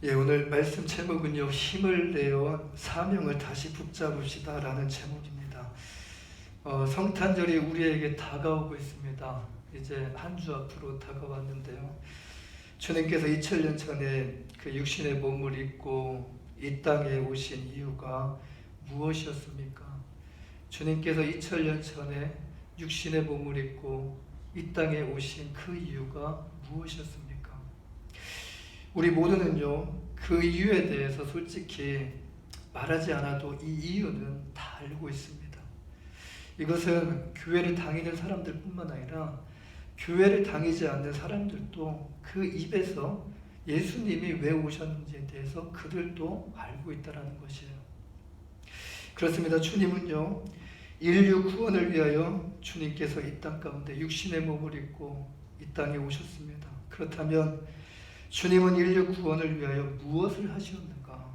예, 오늘 말씀 제목은요, 힘을 내어 사명을 다시 붙잡읍시다 라는 제목입니다. 성탄절이 우리에게 다가오고 있습니다. 이제 한 주 앞으로 다가왔는데요, 주님께서 2000년 전에 그 육신의 몸을 입고 이 땅에 오신 이유가 무엇이었습니까? 주님께서 2000년 전에 육신의 몸을 입고 이 땅에 오신 그 이유가 무엇이었습니까? 우리 모두는요, 그 이유에 대해서 솔직히 말하지 않아도 이 이유는 다 알고 있습니다. 이것은 교회를 다니는 사람들 뿐만 아니라 교회를 다니지 않는 사람들도 그 입에서 예수님이 왜 오셨는지에 대해서 그들도 알고 있다는 것이에요. 그렇습니다. 주님은요, 인류 구원을 위하여 주님께서 이 땅 가운데 육신의 몸을 입고 이 땅에 오셨습니다. 그렇다면 주님은 인류 구원을 위하여 무엇을 하셨는가?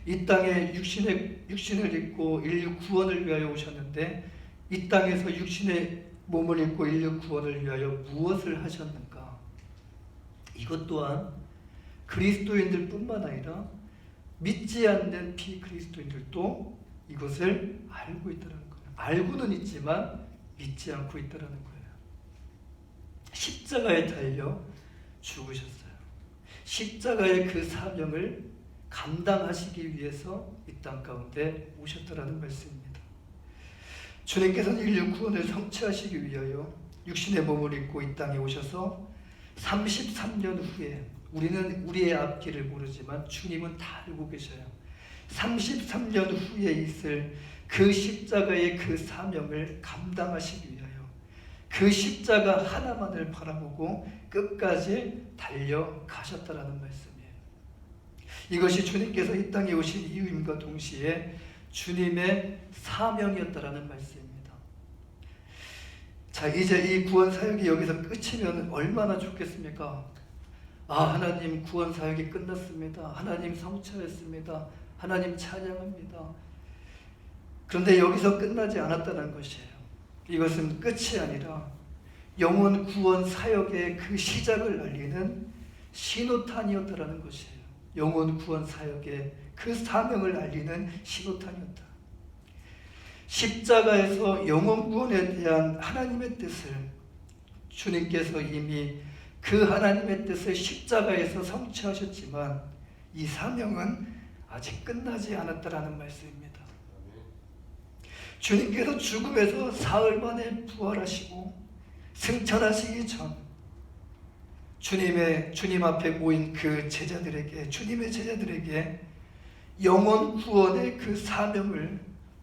이 땅에 육신을 입고 인류 구원을 위하여 오셨는데 이 땅에서 육신의 몸을 입고 인류 구원을 위하여 무엇을 하셨는가? 이것 또한 그리스도인들 뿐만 아니라 믿지 않는 비그리스도인들도 이것을 알고 있다는 거예요. 알고는 있지만 믿지 않고 있다는 거예요. 십자가에 달려 죽으셨어요. 십자가의 그 사명을 감당하시기 위해서 이 땅 가운데 오셨다라는 말씀입니다. 주님께서는 인류 구원을 성취하시기 위하여 육신의 몸을 입고 이 땅에 오셔서 33년 후에, 우리는 우리의 앞길을 모르지만 주님은 다 알고 계셔요. 33년 후에 있을 그 십자가의 그 사명을 감당하시기 위하여 그 십자가 하나만을 바라보고 끝까지 달려가셨다라는 말씀이에요. 이것이 주님께서 이 땅에 오신 이유임과 동시에 주님의 사명이었다라는 말씀입니다. 자, 이제 이 구원 사역이 여기서 끝이면 얼마나 좋겠습니까? 하나님 구원 사역이 끝났습니다. 하나님 성취했습니다. 하나님 찬양합니다. 그런데 여기서 끝나지 않았다는 것이에요. 이것은 끝이 아니라 영혼 구원 사역의 그 시작을 알리는 신호탄이었다라는 것이에요. 영혼 구원 사역의 그 사명을 알리는 신호탄이었다. 십자가에서 영혼 구원에 대한 하나님의 뜻을 주님께서 이미 그 하나님의 뜻을 십자가에서 성취하셨지만 이 사명은 아직 끝나지 않았다라는 말씀입니다. 주님께서 죽음에서 사흘 만에 부활하시고 승천하시기 전 주님 앞에 모인 그 제자들에게, 주님의 제자들에게 영혼 구원의 그 사명을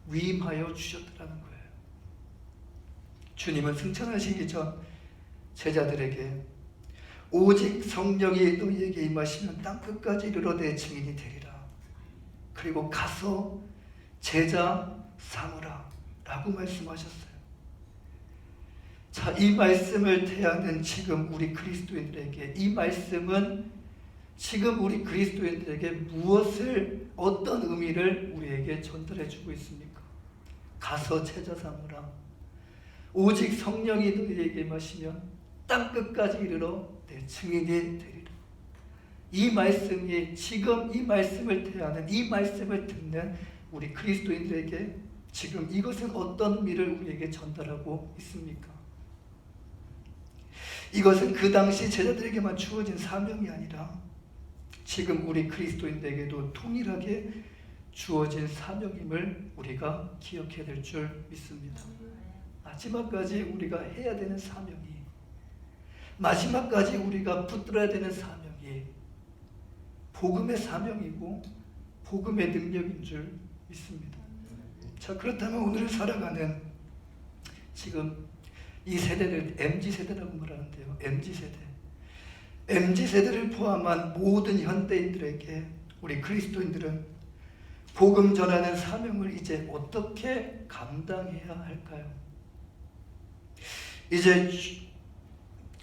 위임하여 주셨다는 거예요. 주님은 승천하시기 전 제자들에게 오직 성령이 너희에게 임하시면 땅 끝까지 이르러 내 증인이 되리라. 그리고 가서 제자 삼으라 라고 말씀하셨어요. 자, 이 말씀을 대하는 지금 우리 그리스도인들에게, 이 말씀은 지금 우리 그리스도인들에게 무엇을, 어떤 의미를 우리에게 전달해 주고 있습니까? 가서 제자 삼으라. 오직 성령이 너희에게 임하시면 땅 끝까지 이르러 내 증인이 되리라. 이 말씀이, 지금 이 말씀을 대하는, 이 말씀을 듣는 우리 그리스도인들에게 지금 이것은 어떤 의미를 우리에게 전달하고 있습니까? 이것은 그 당시 제자들에게만 주어진 사명이 아니라 지금 우리 그리스도인들에게도 동일하게 주어진 사명임을 우리가 기억해야 될 줄 믿습니다. 마지막까지 우리가 해야 되는 사명이, 마지막까지 우리가 붙들어야 되는 사명이 복음의 사명이고 복음의 능력인 줄 믿습니다. 자, 그렇다면 오늘 살아가는 지금 이 세대를 MZ세대라고 말하는데요. MZ세대를 포함한 모든 현대인들에게 우리 그리스도인들은 복음 전하는 사명을 이제 어떻게 감당해야 할까요? 이제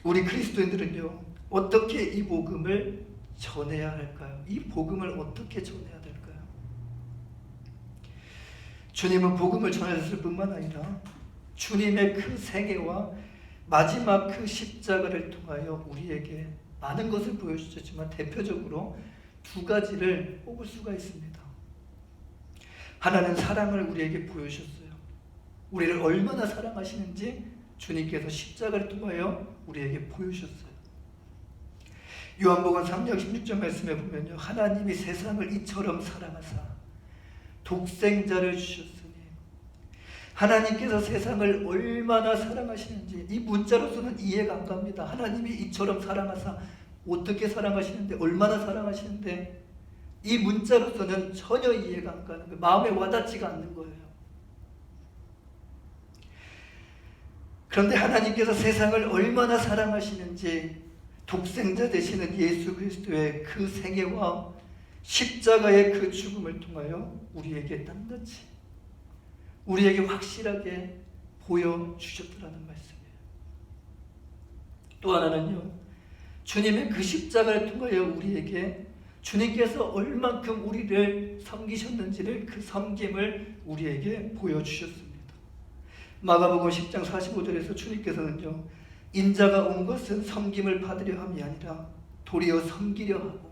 우리 그리스도인들은요, 어떻게 이 복음을 전해야 할까요? 이 복음을 어떻게 전해야 될까요? 주님은 복음을 전하셨을 뿐만 아니라 주님의 그 생애와 마지막 그 십자가를 통하여 우리에게 많은 것을 보여주셨지만 대표적으로 두 가지를 뽑을 수가 있습니다. 하나는 사랑을 우리에게 보여주셨어요. 우리를 얼마나 사랑하시는지 주님께서 십자가를 통하여 우리에게 보여주셨어요. 요한복음 3장 16절 말씀에 보면요, 하나님이 세상을 이처럼 사랑하사 독생자를 주셨으니, 하나님께서 세상을 얼마나 사랑하시는지 이 문자로서는 이해가 안 갑니다. 하나님이 이처럼 사랑하사 어떻게 사랑하시는데, 얼마나 사랑하시는데, 이 문자로서는 전혀 이해가 안 가는 거예요. 마음에 와닿지가 않는 거예요. 그런데 하나님께서 세상을 얼마나 사랑하시는지 독생자 되시는 예수 그리스도의 그 생애와 십자가의 그 죽음을 통하여 우리에게 낱낱이, 우리에게 확실하게 보여주셨더라는 말씀이에요. 또 하나는요, 주님의 그 십자가를 통하여 우리에게 주님께서 얼만큼 우리를 섬기셨는지를, 그 섬김을 우리에게 보여주셨습니다. 마가복음 10장 45절에서 주님께서는요, 인자가 온 것은 섬김을 받으려 함이 아니라 도리어 섬기려 하고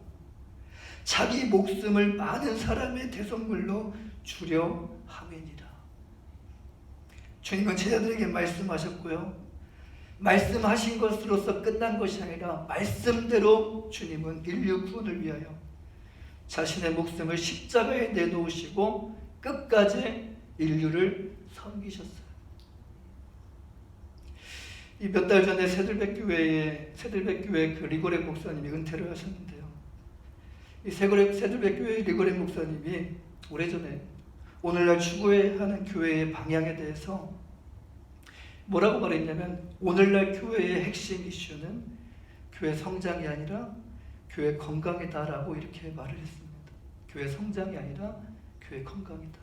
자기 목숨을 많은 사람의 대속물로 주려 함이니라. 주님은 제자들에게 말씀하셨고요, 말씀하신 것으로서 끝난 것이 아니라 말씀대로 주님은 인류 구원을 위하여 자신의 목숨을 십자가에 내놓으시고 끝까지 인류를 섬기셨어요. 이 몇 달 전에 새들백교회 그 리고레 목사님이 은퇴를 하셨는데요. 이 새들백교회 리고레 목사님이 오래전에 오늘날 추구해야 하는 교회의 방향에 대해서 뭐라고 말했냐면, 오늘날 교회의 핵심 이슈는 교회 성장이 아니라 교회 건강이다라고 이렇게 말을 했습니다. 교회 성장이 아니라 교회 건강이다.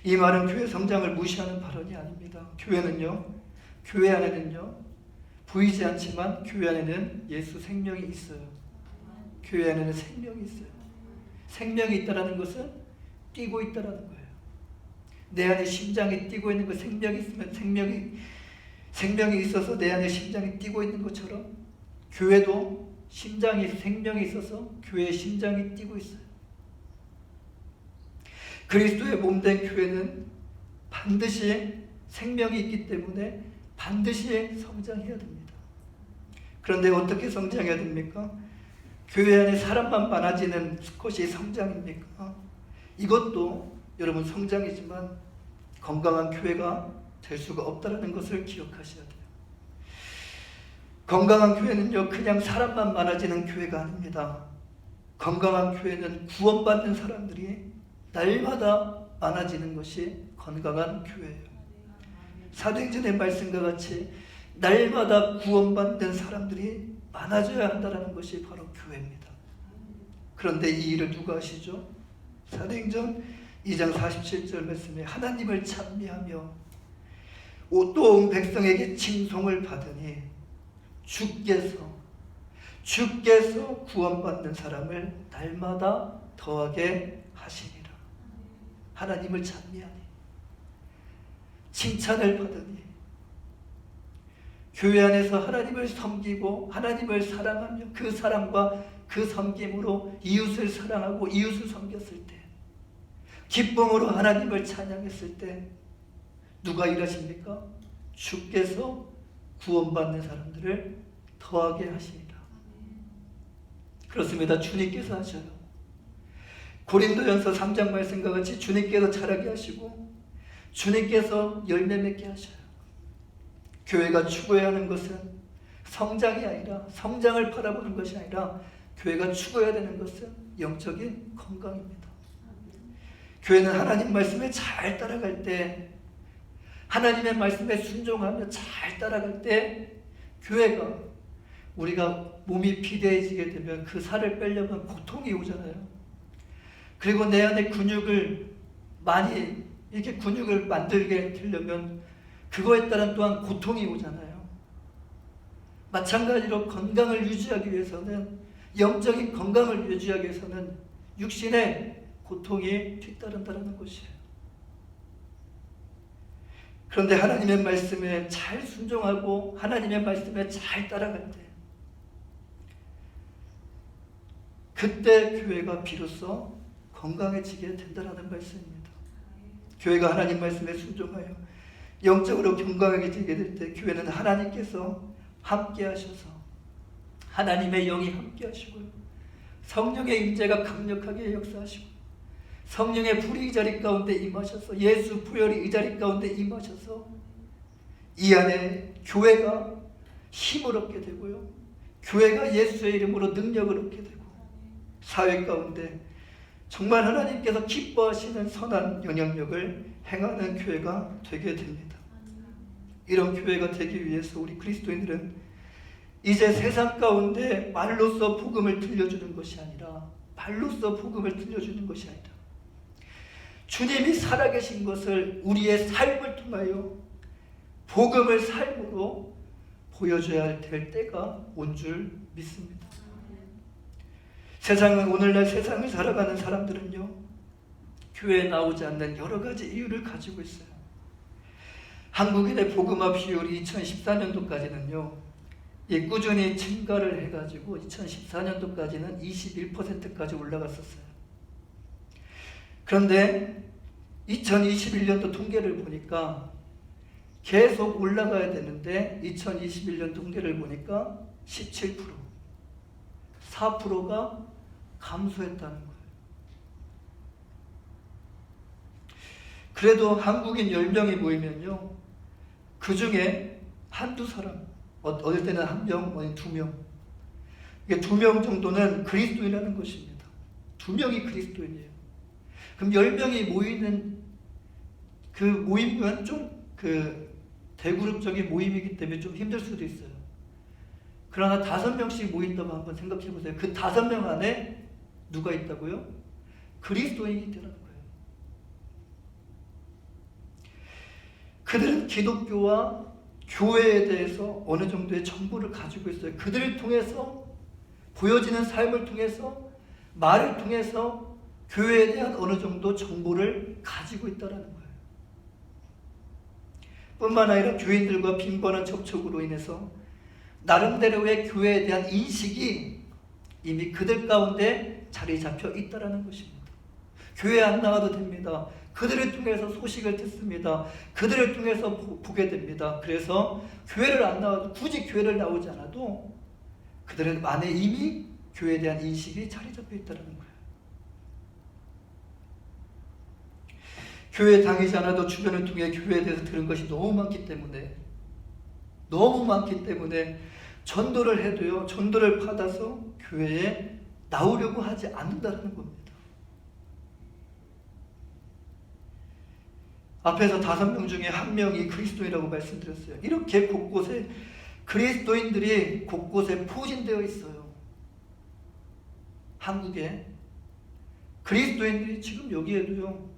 이 말은 교회 성장을 무시하는 발언이 아닙니다. 교회 안에는요, 보이지 않지만 교회 안에는 예수 생명이 있어요. 교회 안에는 생명이 있어요. 생명이 있다라는 것은 뛰고 있다라는 거예요. 내 안에 심장이 뛰고 있는 거, 생명이 있으면 생명이 있어서 내 안에 심장이 뛰고 있는 것처럼 교회도 생명이 있어서 교회의 심장이 뛰고 있어요. 그리스도의 몸된 교회는 반드시 생명이 있기 때문에 반드시 성장해야 됩니다. 그런데 어떻게 성장해야 됩니까? 교회 안에 사람만 많아지는 것이 성장입니까? 이것도 여러분 성장이지만 건강한 교회가 될 수가 없다는 것을 기억하셔야 돼요. 건강한 교회는요, 그냥 사람만 많아지는 교회가 아닙니다. 건강한 교회는 구원받는 사람들이 날마다 많아지는 것이 건강한 교회예요. 사도행전의 말씀과 같이 날마다 구원받는 사람들이 많아져야 한다는 것이 바로 교회입니다. 그런데 이 일을 누가 하시죠? 사도행전 2장 47절 말씀에 하나님을 찬미하며 또 온 백성에게 칭송을 받으니 주께서 구원받는 사람을 날마다 더하게 하시니라. 하나님을 찬미하니, 칭찬을 받으니, 교회 안에서 하나님을 섬기고 하나님을 사랑하며 그 사랑과 그 섬김으로 이웃을 사랑하고 이웃을 섬겼을 때, 기쁨으로 하나님을 찬양했을 때 누가 일하십니까? 주께서 구원받는 사람들을 더하게 하시니라. 그렇습니다. 주님께서 하셔요. 고린도전서 3장 말씀과 같이 주님께서 자라게 하시고 주님께서 열매 맺게 하셔요. 교회가 추구해야 하는 것은 성장이 아니라, 성장을 바라보는 것이 아니라 교회가 추구해야 되는 것은 영적인 건강입니다. 교회는 하나님 말씀에 잘 따라갈 때, 하나님의 말씀에 순종하며 잘 따라갈 때, 교회가, 우리가 몸이 비대해지게 되면 그 살을 빼려면 고통이 오잖아요. 그리고 내 안에 근육을 이렇게 근육을 만들게 되려면 그거에 따른 또한 고통이 오잖아요. 마찬가지로 건강을 유지하기 위해서는, 영적인 건강을 유지하기 위해서는 육신의 고통이 뒤따른다는 것이에요. 그런데 하나님의 말씀에 잘 순종하고 하나님의 말씀에 잘 따라갈 때, 그때 교회가 비로소 건강해지게 된다는 말씀입니다. 교회가 하나님 말씀에 순종하여 영적으로 건강해지게 될 때 교회는 하나님께서 함께 하셔서 하나님의 영이 함께 하시고요, 성령의 임재가 강력하게 역사하시고 성령의 불이 이 자리 가운데 임하셔서 예수 부혈이 이 자리 가운데 임하셔서 이 안에 교회가 힘을 얻게 되고요, 교회가 예수의 이름으로 능력을 얻게 되고 사회 가운데 정말 하나님께서 기뻐하시는 선한 영향력을 행하는 교회가 되게 됩니다. 이런 교회가 되기 위해서 우리 그리스도인들은 이제 세상 가운데 말로써 복음을 들려주는 것이 아니라 주님이 살아계신 것을 우리의 삶을 통하여 복음을 삶으로 보여줘야 될 때가 온 줄 믿습니다. 오늘날 세상을 살아가는 사람들은요, 교회에 나오지 않는 여러 가지 이유를 가지고 있어요. 한국인의 복음화 비율이 2014년도까지는요 꾸준히 증가를 해가지고 2014년도까지는 21%까지 올라갔었어요. 그런데 2021년도 통계를 보니까 계속 올라가야 되는데 2021년 통계를 보니까 17%, 4%가 감소했다는 거예요. 그래도 한국인 10명이 모이면요, 그 중에 한두 사람, 어떨 때는 1명, 아니 2명, 이게 2명 정도는 그리스도인이라는 것입니다. 2명이 그리스도인이에요. 그럼 10명이 모이는 그 모임은 좀 대그룹적인 모임이기 때문에 좀 힘들 수도 있어요. 그러나 5명씩 모인다고 한번 생각해 보세요. 그 5명 안에 누가 있다고요? 그리스도인이 있다는 거예요. 그들은 기독교와 교회에 대해서 어느 정도의 정보를 가지고 있어요. 그들을 통해서 보여지는 삶을 통해서 말을 통해서 교회에 대한 어느 정도 정보를 가지고 있다는 거예요. 뿐만 아니라 교인들과 빈번한 접촉으로 인해서 나름대로의 교회에 대한 인식이 이미 그들 가운데 자리 잡혀 있다는 것입니다. 교회 안 나와도 됩니다. 그들을 통해서 소식을 듣습니다. 그들을 통해서 보게 됩니다. 그래서 교회를 안 나와도, 굳이 교회를 나오지 않아도 그들은 안에 이미 교회에 대한 인식이 자리 잡혀 있다는 거예요. 교회에 다니지 않아도 주변을 통해 교회에 대해서 들은 것이 너무 많기 때문에 전도를 해도요, 전도를 받아서 교회에 나오려고 하지 않는다는 겁니다. 앞에서 5명 중에 1명이 그리스도인이라고 말씀드렸어요. 이렇게 곳곳에 그리스도인들이 곳곳에 포진되어 있어요. 한국에 그리스도인들이 지금 여기에도요,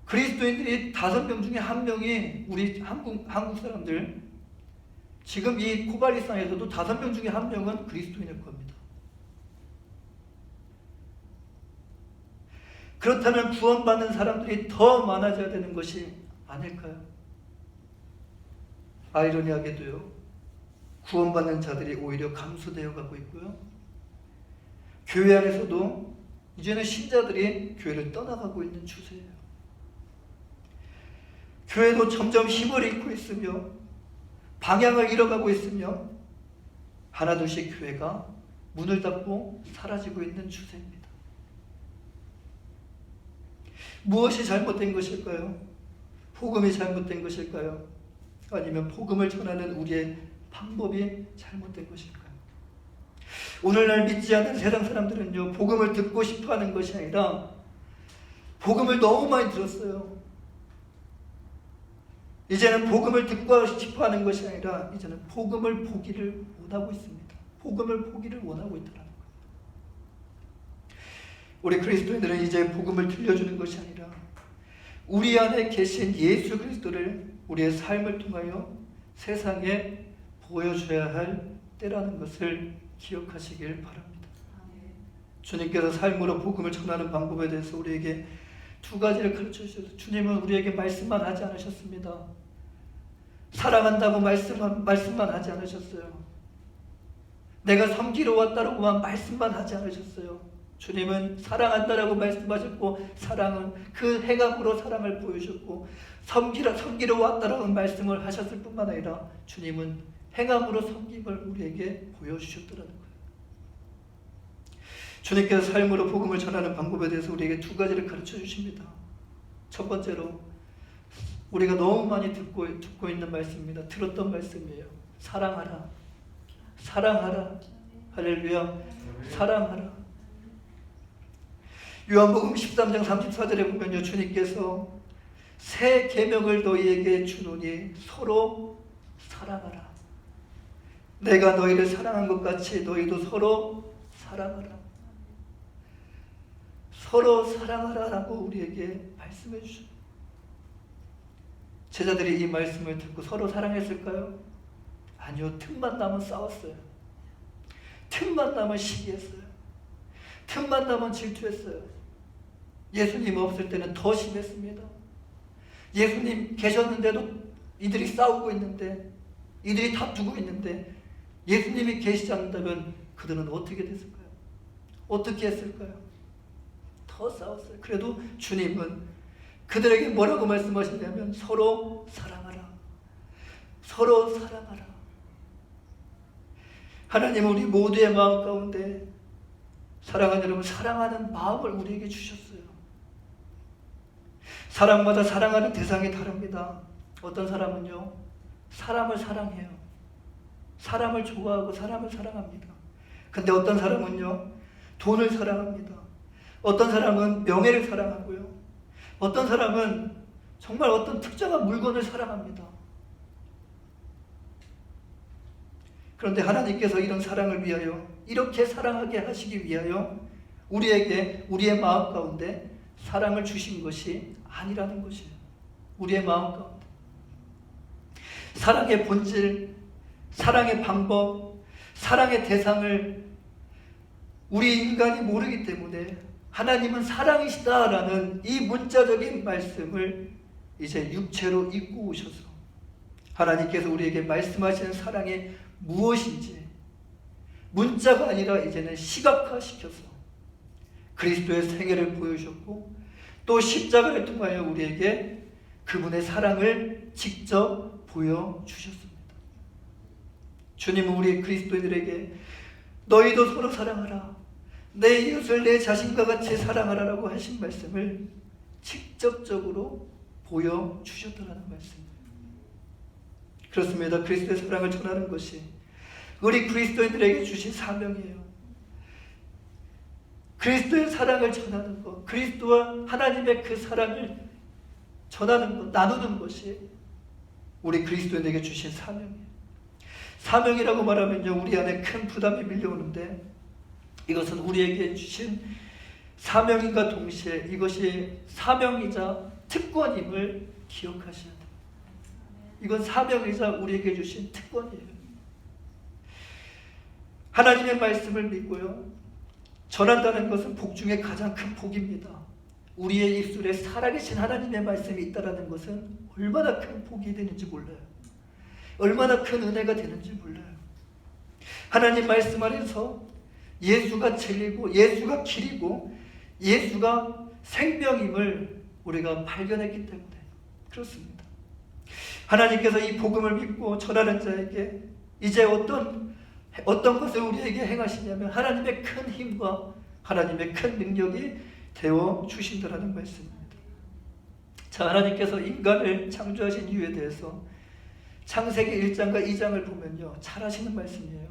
그리스도인들이 5명 중에 1명이 우리 한국 사람들, 지금 이 코발리상에서도 5명 중에 1명은 그리스도인일 겁니다. 그렇다면 구원받는 사람들이 더 많아져야 되는 것이 아닐까요? 아이러니하게도요, 구원받는 자들이 오히려 감소되어 가고 있고요, 교회 안에서도 이제는 신자들이 교회를 떠나가고 있는 추세예요. 교회도 점점 힘을 잃고 있으며 방향을 잃어가고 있으며 하나둘씩 교회가 문을 닫고 사라지고 있는 추세입니다. 무엇이 잘못된 것일까요? 복음이 잘못된 것일까요? 아니면 복음을 전하는 우리의 방법이 잘못된 것일까요? 오늘날 믿지 않는 세상 사람들은요, 복음을 듣고 싶어하는 것이 아니라 복음을 너무 많이 들었어요. 이제는 복음을 듣고 싶어하는 것이 아니라 이제는 복음을 보기를 원하고 있습니다. 복음을 보기를 원하고 있다는 거예요. 우리 그리스도인들은 이제 복음을 들려주는 것이 아니라 우리 안에 계신 예수 그리스도를 우리의 삶을 통하여 세상에 보여줘야 할 때라는 것을 기억하시길 바랍니다. 주님께서 삶으로 복음을 전하는 방법에 대해서 우리에게 2가지를 가르쳐 주셔서, 주님은 우리에게 말씀만 하지 않으셨습니다. 사랑한다고 말씀만 하지 않으셨어요. 내가 섬기러 왔다라고만 말씀만 하지 않으셨어요. 주님은 사랑한다라고 말씀하셨고, 사랑은 그 행함으로 사랑을 보여주셨고, 섬기러 왔다라고 말씀을 하셨을 뿐만 아니라 주님은 행함으로 섬김을 우리에게 보여주셨더라는 거예요. 주님께서 삶으로 복음을 전하는 방법에 대해서 우리에게 두 가지를 가르쳐 주십니다. 첫 번째로 우리가 너무 많이 듣고 있는 말씀입니다. 들었던 말씀이에요. 사랑하라. 사랑하라. 할렐루야. 사랑하라. 요한복음 13장 34절에 보면요, 주님께서 새 계명을 너희에게 주노니 서로 사랑하라. 내가 너희를 사랑한 것 같이 너희도 서로 사랑하라. 서로 사랑하라라고 우리에게 말씀해 주십니다. 제자들이 이 말씀을 듣고 서로 사랑했을까요? 아니요. 틈만 나면 싸웠어요. 틈만 나면 시기했어요. 틈만 나면 질투했어요. 예수님 없을 때는 더 심했습니다. 예수님 계셨는데도 이들이 싸우고 있는데, 이들이 다투고 있는데, 예수님이 계시지 않는다면 그들은 어떻게 됐을까요? 어떻게 했을까요? 더 싸웠어요. 그래도 주님은 그들에게 뭐라고 말씀하시냐면 서로 사랑하라. 서로 사랑하라. 하나님은 우리 모두의 마음 가운데, 사랑하는 여러분, 사랑하는 마음을 우리에게 주셨어요. 사람마다 사랑하는 대상이 다릅니다. 어떤 사람은요, 사람을 사랑해요. 사람을 좋아하고 사람을 사랑합니다. 근데 어떤 사람은요, 돈을 사랑합니다. 어떤 사람은 명예를 사랑하고요. 어떤 사람은 정말 어떤 특정한 물건을 사랑합니다. 그런데 하나님께서 이런 사랑을 위하여, 이렇게 사랑하게 하시기 위하여 우리에게 우리의 마음 가운데 사랑을 주신 것이 아니라는 것이에요. 우리의 마음 가운데 사랑의 본질, 사랑의 방법, 사랑의 대상을 우리 인간이 모르기 때문에 하나님은 사랑이시다라는 이 문자적인 말씀을 이제 육체로 입고 오셔서 하나님께서 우리에게 말씀하시는 사랑이 무엇인지 문자가 아니라 이제는 시각화시켜서 그리스도의 생애를 보여주셨고, 또 십자가를 통하여 우리에게 그분의 사랑을 직접 보여주셨습니다. 주님은 우리 그리스도인들에게 너희도 서로 사랑하라, 내 이웃을 내 자신과 같이 사랑하라라고 하신 말씀을 직접적으로 보여주셨다는 말씀입니다. 그렇습니다. 그리스도의 사랑을 전하는 것이 우리 그리스도인들에게 주신 사명이에요. 그리스도의 사랑을 전하는 것, 그리스도와 하나님의 그 사랑을 전하는 것, 나누는 것이 우리 그리스도인에게 주신 사명이에요. 사명이라고 말하면요, 우리 안에 큰 부담이 밀려오는데, 이것은 우리에게 주신 사명인과 동시에 이것이 사명이자 특권임을 기억하셔야 돼요. 이건 사명이자 우리에게 주신 특권이에요. 하나님의 말씀을 믿고요, 전한다는 것은 복 중에 가장 큰 복입니다. 우리의 입술에 살아계신 하나님의 말씀이 있다는 것은 얼마나 큰 복이 되는지 몰라요. 얼마나 큰 은혜가 되는지 몰라요. 하나님 말씀 안에서 예수가 진리고 예수가 길이고 예수가 생명임을 우리가 발견했기 때문에 그렇습니다. 하나님께서 이 복음을 믿고 전하는 자에게 이제 어떤 것을 우리에게 행하시냐면 하나님의 큰 힘과 하나님의 큰 능력이 되어 주신다는 말씀입니다. 자, 하나님께서 인간을 창조하신 이유에 대해서 창세기 1장과 2장을 보면요, 잘 하시는 말씀이에요.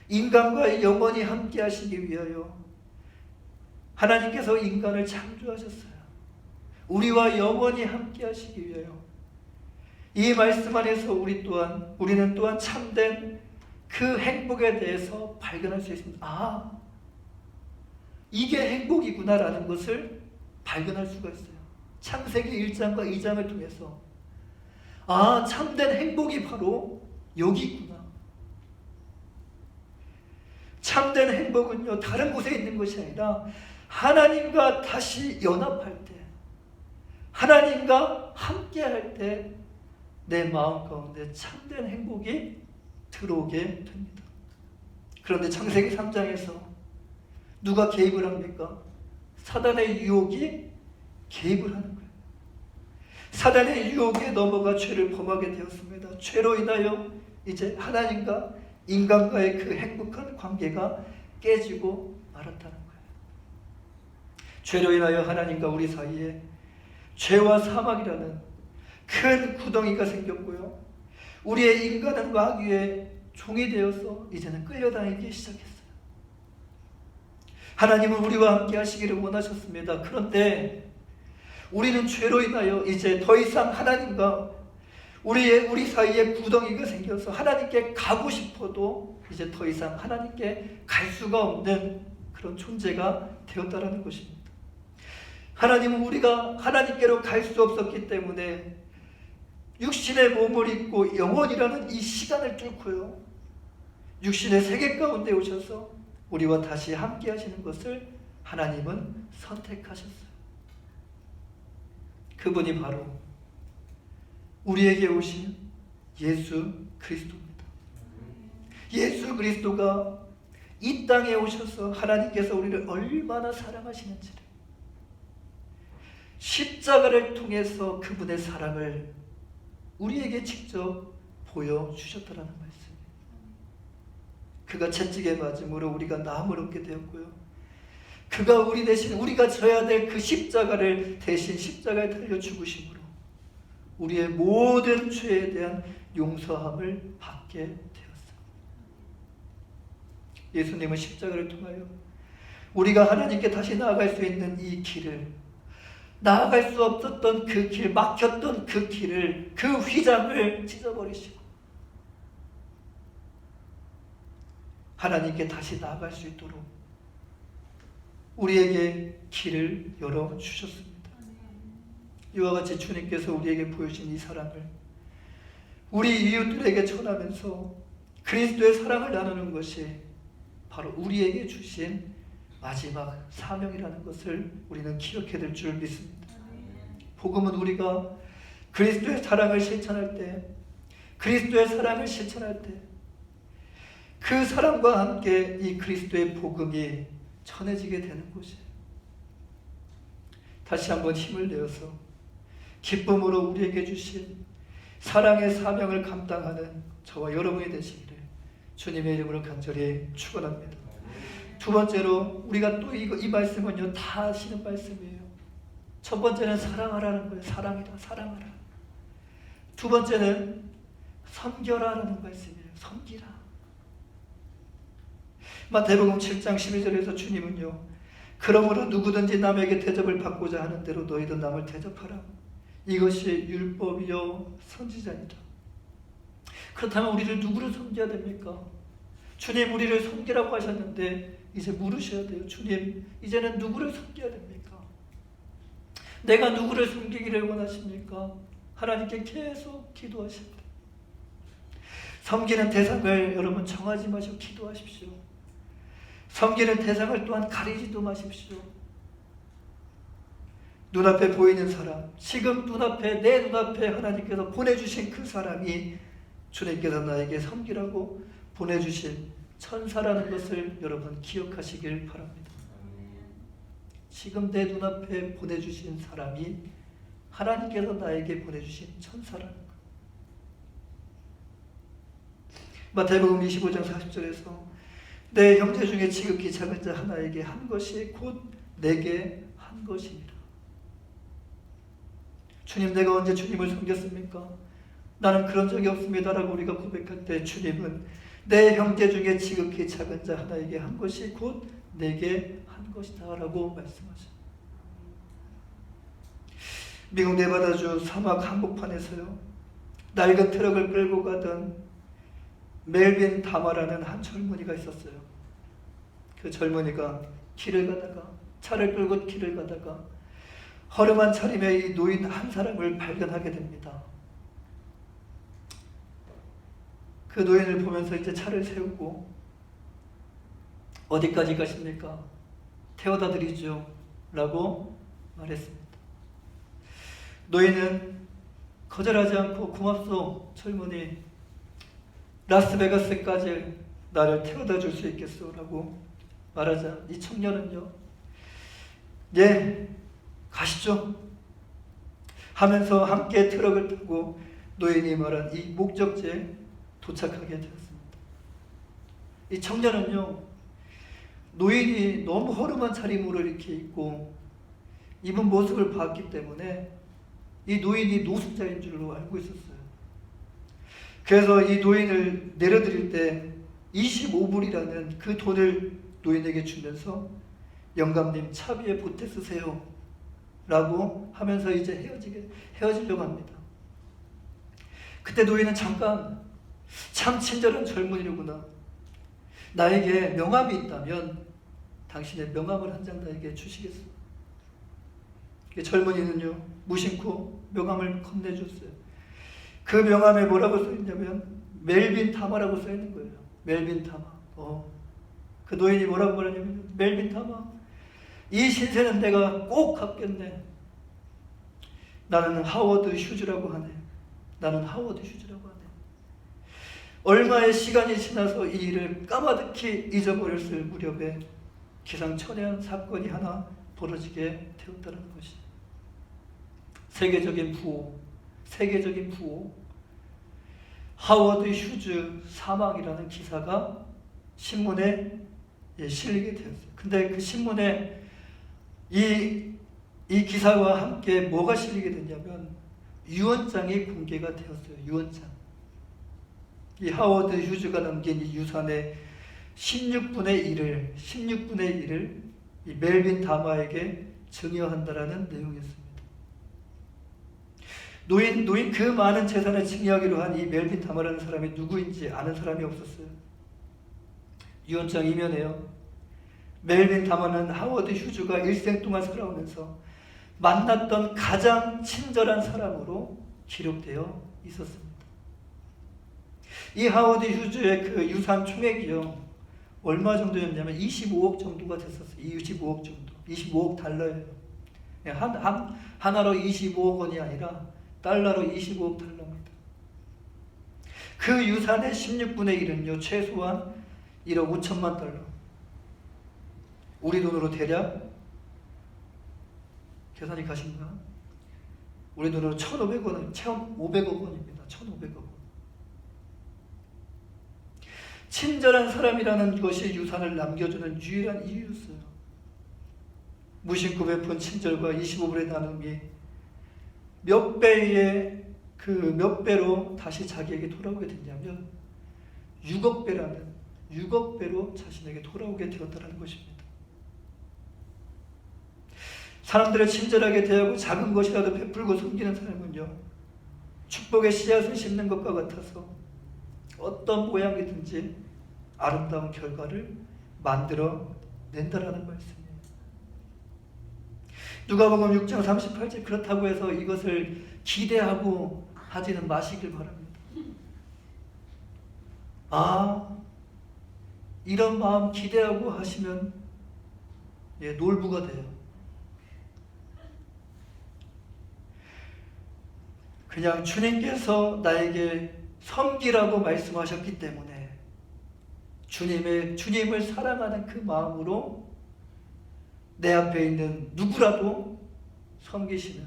인간과 영원히 함께 하시기 위하여 하나님께서 인간을 창조하셨어요. 우리와 영원히 함께 하시기 위하여. 이 말씀 안에서 우리는 또한 참된 그 행복에 대해서 발견할 수 있습니다. 아, 이게 행복이구나라는 것을 발견할 수가 있어요. 창세기 1장과 2장을 통해서 아, 참된 행복이 바로 여기 있구나. 참된 행복은요, 다른 곳에 있는 것이 아니라 하나님과 다시 연합할 때, 하나님과 함께 할 때 내 마음 가운데 참된 행복이 들어오게 됩니다. 그런데 창세기 3장에서 누가 개입을 합니까? 사단의 유혹이 개입을 하는 거예요. 사단의 유혹에 넘어가 죄를 범하게 되었습니다. 죄로 인하여 이제 하나님과 인간과의 그 행복한 관계가 깨지고 말았다는 거예요. 죄로 인하여 하나님과 우리 사이에 죄와 사망이라는 큰 구덩이가 생겼고요. 우리의 인간은 마귀의 종이 되어서 이제는 끌려다니기 시작했어요. 하나님은 우리와 함께 하시기를 원하셨습니다. 그런데 우리는 죄로 인하여 이제 더 이상 하나님과 우리 사이에 구덩이가 생겨서 하나님께 가고 싶어도 이제 더 이상 하나님께 갈 수가 없는 그런 존재가 되었다라는 것입니다. 하나님은 우리가 하나님께로 갈 수 없었기 때문에 육신의 몸을 입고 영원이라는 이 시간을 뚫고요, 육신의 세계 가운데 오셔서 우리와 다시 함께 하시는 것을 하나님은 선택하셨어요. 그분이 바로 우리에게 오신 예수 그리스도입니다. 예수 그리스도가 이 땅에 오셔서 하나님께서 우리를 얼마나 사랑하시는지를 십자가를 통해서 그분의 사랑을 우리에게 직접 보여주셨다라는 말씀이에요. 그가 채찍에 맞음으로 우리가 나음을 얻게 되었고요, 그가 우리 대신 우리가 져야 될 그 십자가를 대신 십자가에 달려 죽으심으로 우리의 모든 죄에 대한 용서함을 받게 되었어요. 예수님은 십자가를 통하여 우리가 하나님께 다시 나아갈 수 있는 이 길을, 나아갈 수 없었던 그 길, 막혔던 그 길을, 그 휘장을 찢어버리시고 하나님께 다시 나아갈 수 있도록 우리에게 길을 열어주셨습니다. 이와 같이 주님께서 우리에게 보여주신 이 사랑을 우리 이웃들에게 전하면서 그리스도의 사랑을 나누는 것이 바로 우리에게 주신 마지막 사명이라는 것을 우리는 기억해야 될 줄 믿습니다. 복음은 우리가 그리스도의 사랑을 실천할 때, 그리스도의 사랑을 실천할 때 그 사랑과 함께 이 그리스도의 복음이 전해지게 되는 곳이에요. 다시 한번 힘을 내어서 기쁨으로 우리에게 주신 사랑의 사명을 감당하는 저와 여러분이 되시기를 주님의 이름으로 간절히 축원합니다. 두 번째로 우리가 또 이 말씀은요, 다 아시는 말씀이에요. 첫 번째는 사랑하라는 거예요. 사랑이라, 사랑하라. 두 번째는 섬겨라라는 말씀이에요. 섬기라. 마태복음 7장 12절에서 주님은요, 그러므로 누구든지 남에게 대접을 받고자 하는 대로 너희도 남을 대접하라. 이것이 율법이요 선지자니라. 그렇다면 우리를 누구를 섬겨야 됩니까? 주님, 우리를 섬기라고 하셨는데 이제 물으셔야 돼요. 주님, 이제는 누구를 섬겨야 됩니까? 내가 누구를 섬기기를 원하십니까? 하나님께 계속 기도하십니다. 섬기는 대상을 여러분 정하지 마시고 기도하십시오. 섬기는 대상을 또한 가리지도 마십시오. 눈앞에 보이는 사람, 지금 눈앞에, 내 눈앞에 하나님께서 보내주신 그 사람이 주님께서 나에게 섬기라고 보내주신 천사라는 것을 여러분 기억하시길 바랍니다. 지금 내 눈앞에 보내주신 사람이 하나님께서 나에게 보내주신 천사라는 것. 마태복음 25장 40절에서 내 형제 중에 지극히 작은 자 하나에게 한 것이 곧 내게 한 것이니라. 주님, 내가 언제 주님을 섬겼습니까? 나는 그런 적이 없습니다 라고 우리가 고백할 때 주님은 내 형제 중에 지극히 작은 자 하나에게 한 것이 곧 내게 한 것이다 라고 말씀하죠. 미국 네바다주 사막 한복판에서요, 낡은 트럭을 끌고 가던 멜빈 다마라는 한 젊은이가 있었어요. 그 젊은이가 길을 가다가, 차를 끌고 길을 가다가 허름한 차림의 이 노인 한 사람을 발견하게 됩니다. 그 노인을 보면서 이제 차를 세우고 어디까지 가십니까? 태워다 드리죠 라고 말했습니다. 노인은 거절하지 않고 고맙소 젊은이, 라스베가스까지 나를 태워다 줄 수 있겠소? 라고 말하자 이 청년은요, 네, 가시죠 하면서 함께 트럭을 타고 노인이 말한 이 목적지에 도착하게 되었습니다. 이 청년은요, 노인이 너무 허름한 차림으로 이렇게 입고 입은 모습을 봤기 때문에 이 노인이 노숙자인 줄로 알고 있었어요. 그래서 이 노인을 내려드릴 때 25불이라는 그 돈을 노인에게 주면서 영감님 차비에 보태 쓰세요 라고 하면서 이제 헤어지려고 합니다. 그때 노인은 잠깐, 참 친절한 젊은이로구나, 나에게 명함이 있다면 당신의 명함을 한 장 나에게 주시겠어? 젊은이는요, 무심코 명함을 건네줬어요. 그 명함에 뭐라고 써있냐면 멜빈 타마라고 써있는 거예요. 멜빈 타마. 그 노인이 뭐라고 말하냐면, 멜빈 타마, 이 신세는 내가 꼭 갚겠네. 나는 하워드 휴즈라고 하네. 나는 하워드 휴즈라고 하네. 얼마의 시간이 지나서 이 일을 까마득히 잊어버렸을 무렵에 기상천외한 사건이 하나 벌어지게 되었다는 것이, 세계적인 부호 하워드 휴즈 사망이라는 기사가 신문에 실리게 되었어요. 근데 그 신문에 이 기사와 함께 뭐가 실리게 됐냐면 유언장이 공개가 되었어요. 유언장. 이 하워드 휴즈가 남긴 이 유산의 16분의 1을 이 멜빈 다마에게 증여한다라는 내용이었습니다. 노인 그 많은 재산을 증여하기로 한 이 멜빈 다마라는 사람이 누구인지 아는 사람이 없었어요. 유언장 이면에요, 멜빈 다마는 하워드 휴즈가 일생 동안 살아오면서 만났던 가장 친절한 사람으로 기록되어 있었습니다. 이 하워드 휴즈의 그 유산 총액이요, 얼마 정도였냐면 25억 정도가 됐었어요. 25억 정도. 25억 달러예요. 하나로 25억 원이 아니라 달러로 25억 달러입니다. 그 유산의 16분의 1은요, 최소한 1억 5천만 달러. 우리 돈으로 대략, 계산이 가신가? 우리 돈으로 1,500원, 1,500억 원입니다. 1,500억 원. 친절한 사람이라는 것이 유산을 남겨주는 유일한 이유였어요. 무심코 베푼 친절과 25불의 나눔이 몇 배로 다시 자기에게 돌아오게 됐냐면 6억 배로 자신에게 돌아오게 되었다는 것입니다. 사람들을 친절하게 대하고 작은 것이라도 베풀고 섬기는 사람은요, 축복의 씨앗을 심는 것과 같아서 어떤 모양이든지 아름다운 결과를 만들어 낸다라는 말씀이에요. 누가복음 6장 38절, 그렇다고 해서 이것을 기대하고 하지는 마시길 바랍니다. 이런 마음 기대하고 하시면 놀부가 돼요. 그냥 주님께서 나에게 섬기라고 말씀하셨기 때문에 주님을 사랑하는 그 마음으로 내 앞에 있는 누구라도 섬기시는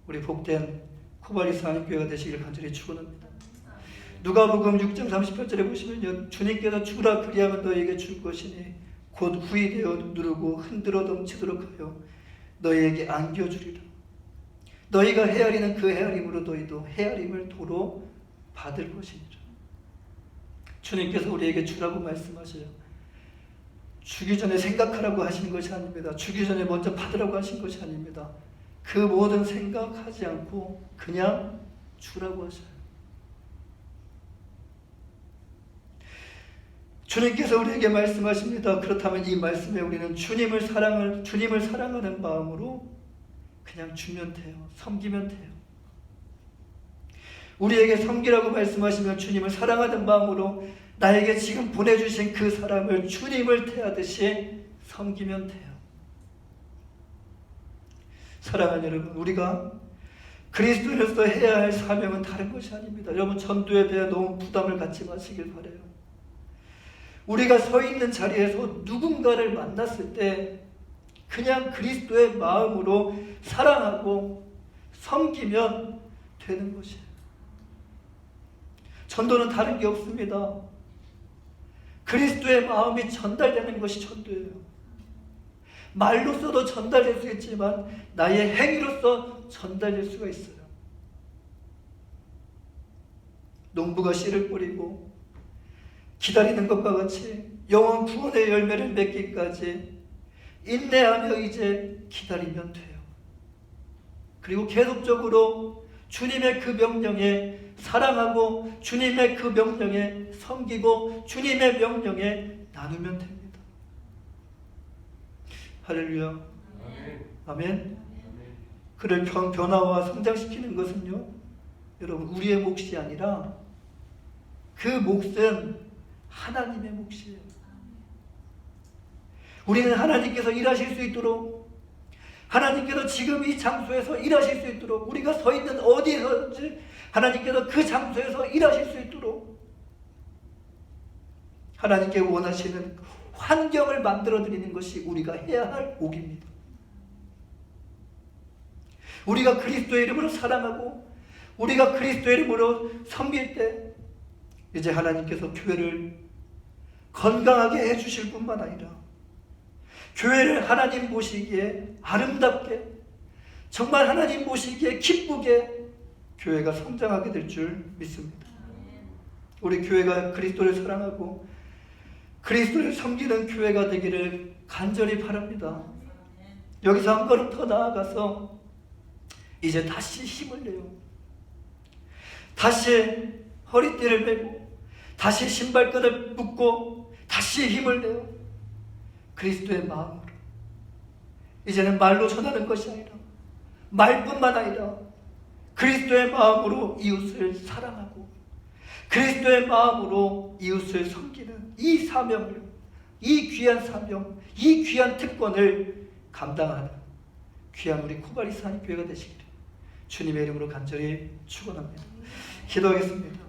우리 복된 코바리스 한인교회가 되시길 간절히 축원합니다. 누가복음 6장 38절에 보시면요, 주님께서 주라 그리하면 너희에게 줄 것이니 곧 후히 되어 누르고 흔들어 넘치도록 하여 너희에게 안겨주리라. 너희가 헤아리는 그 헤아림으로 너희도 헤아림을 도로 받을 것이니라. 주님께서 우리에게 주라고 말씀하셔요. 주기 전에 생각하라고 하시는 것이 아닙니다. 주기 전에 먼저 받으라고 하신 것이 아닙니다. 그 모든 생각하지 않고 그냥 주라고 하셔요. 주님께서 우리에게 말씀하십니다. 그렇다면 이 말씀에 우리는 주님을 사랑하는 마음으로 그냥 주면 돼요. 섬기면 돼요. 우리에게 섬기라고 말씀하시면 주님을 사랑하는 마음으로 나에게 지금 보내주신 그 사람을 주님을 대하듯이 섬기면 돼요. 사랑하는 여러분, 우리가 그리스도인으로서 해야 할 사명은 다른 것이 아닙니다. 여러분, 전도에 대해 너무 부담을 갖지 마시길 바라요. 우리가 서 있는 자리에서 누군가를 만났을 때 그냥 그리스도의 마음으로 사랑하고 섬기면 되는 것이에요. 전도는 다른 게 없습니다. 그리스도의 마음이 전달되는 것이 전도예요. 말로써도 전달될 수 있지만 나의 행위로서 전달될 수가 있어요. 농부가 씨를 뿌리고 기다리는 것과 같이 영원 구원의 열매를 맺기까지 인내하며 이제 기다리면 돼요. 그리고 계속적으로 주님의 그 명령에 사랑하고 주님의 그 명령에 섬기고 주님의 명령에 나누면 됩니다. 할렐루야. 아멘. 그를 변화와 성장시키는 것은요, 여러분, 우리의 몫이 아니라 그 몫은 하나님의 몫이에요. 우리는 하나님께서 일하실 수 있도록, 하나님께서 지금 이 장소에서 일하실 수 있도록, 우리가 서 있는 어디에서든지 하나님께서 그 장소에서 일하실 수 있도록 하나님께 원하시는 환경을 만들어 드리는 것이 우리가 해야 할 몫입니다. 우리가 그리스도의 이름으로 사랑하고 우리가 그리스도의 이름으로 섬길 때 이제 하나님께서 교회를 건강하게 해주실 뿐만 아니라 교회를 하나님 보시기에 아름답게, 정말 하나님 보시기에 기쁘게 교회가 성장하게 될 줄 믿습니다. 우리 교회가 그리스도를 사랑하고 그리스도를 섬기는 교회가 되기를 간절히 바랍니다. 여기서 한 걸음 더 나아가서 이제 다시 힘을 내요. 다시 허리띠를 메고 다시 신발끈을 묶고 다시 힘을 내요. 그리스도의 마음으로. 이제는 말로 전하는 것이 아니라, 말뿐만 아니라 그리스도의 마음으로 이웃을 사랑하고 그리스도의 마음으로 이웃을 섬기는 이 사명을, 이 귀한 사명, 이 귀한 특권을 감당하는 귀한 우리 코바리스 한인교회가 되시기를 주님의 이름으로 간절히 축원합니다. 기도하겠습니다.